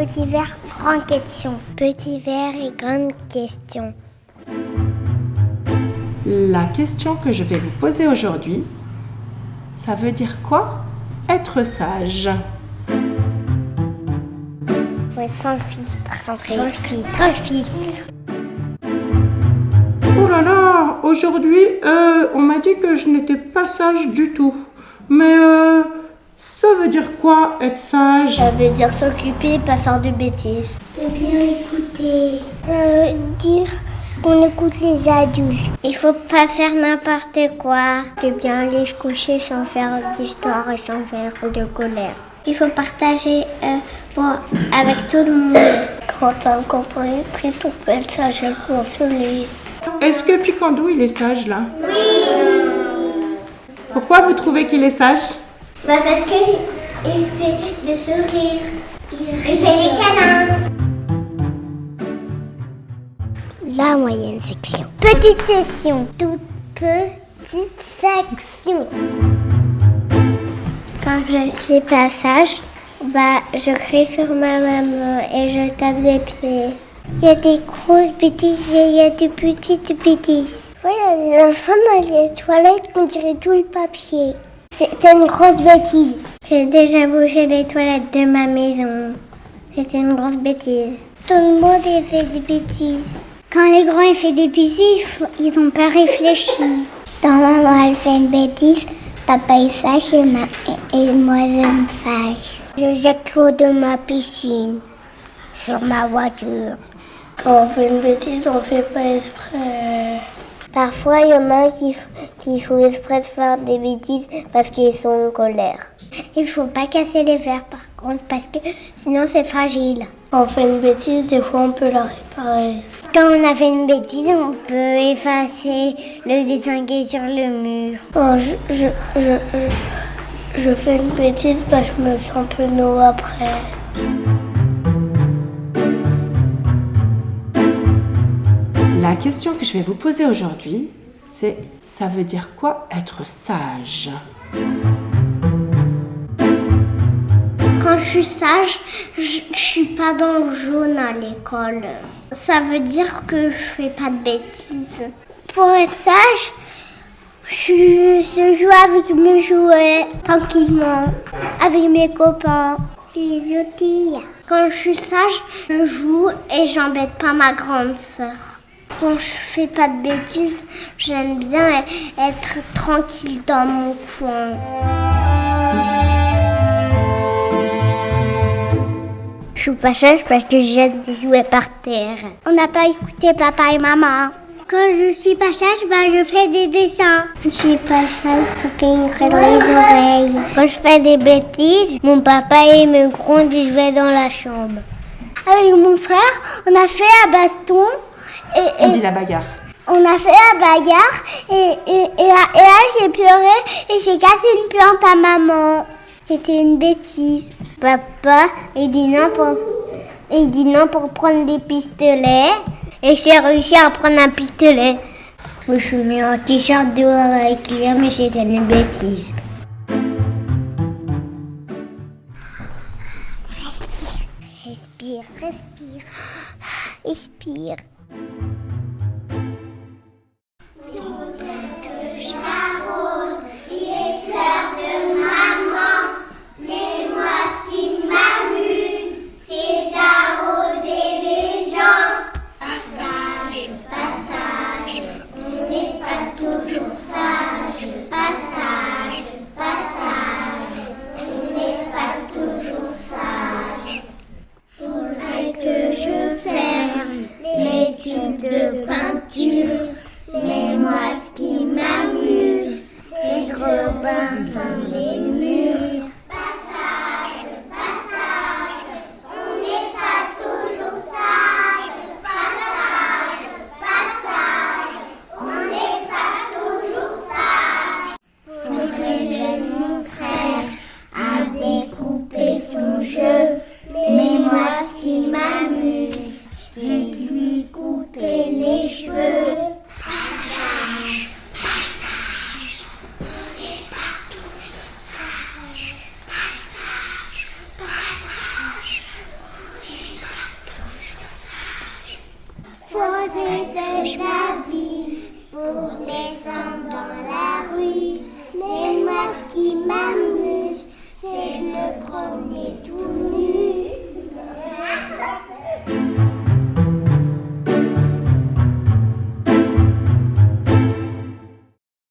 Petit verre, grande question. Petit verre et grande question. La question que je vais vous poser aujourd'hui, ça veut dire quoi être sage? Ouais, sans le filtre. Sans le filtre. Oh là là, aujourd'hui, on m'a dit que je n'étais pas sage du tout. Mais ça veut dire quoi être sage? Ça veut dire s'occuper et pas faire de bêtises. De bien écouter. Ça veut dire qu'on écoute les adultes. Il faut pas faire n'importe quoi. De bien aller se coucher sans faire d'histoire et sans faire de colère. Il faut partager avec tout le monde. Quand t'as compris, on peut être sage et consoler. Est-ce que Picandou, il est sage là? Oui. Pourquoi vous trouvez qu'il est sage? Parce qu'il fait des sourires. Il fait des câlins. La moyenne section. Petite session. Toute petite section. Quand je suis pas sage, je crie sur ma maman et je tape des pieds. Il y a des grosses bêtises et il y a des petites bêtises. Oui, il y a des enfants dans les toilettes qui tirent tout le papier. C'était une grosse bêtise. J'ai déjà bougé les toilettes de ma maison. C'était une grosse bêtise. Tout le monde a fait des bêtises. Quand les grands ont fait des bêtises, ils n'ont pas réfléchi. Quand maman elle fait une bêtise, papa est sage et moi je me fâche. Je jette l'eau de ma piscine sur ma voiture. Quand on fait une bêtise, on ne fait pas exprès. Parfois, il y en a qui font exprès de faire des bêtises parce qu'ils sont en colère. Il ne faut pas casser les verres par contre parce que sinon c'est fragile. Quand on fait une bêtise, des fois on peut la réparer. Quand on a fait une bêtise, on peut effacer le dessin qui est sur le mur. Quand je fais une bêtise, je me sens penaud après. La question que je vais vous poser aujourd'hui, c'est ça veut dire quoi être sage? Quand je suis sage, je suis pas dans le jaune à l'école. Ça veut dire que je fais pas de bêtises. Pour être sage, je joue avec mes jouets tranquillement, avec mes copains. Les outils. Quand je suis sage, je joue et j'embête pas ma grande sœur. Quand je fais pas de bêtises, j'aime bien être tranquille dans mon coin. Je suis pas sage parce que je jette des jouets par terre. On n'a pas écouté papa et maman. Quand je suis pas sage, je fais des dessins. Je suis pas sage, papa il me gratte dans les oreilles. Quand je fais des bêtises, mon papa il me gronde et je vais dans la chambre. Avec mon frère, on a fait un baston. On dit la bagarre. On a fait la bagarre et là j'ai pleuré et j'ai cassé une plante à maman. C'était une bêtise. Papa, il dit non pour prendre des pistolets et j'ai réussi à prendre un pistolet. Je me suis mis en t-shirt dehors avec Liam mais c'était une bêtise. Respire. Expire. poser ses habits pour descendre dans la rue. Mais moi, ce qui m'amuse,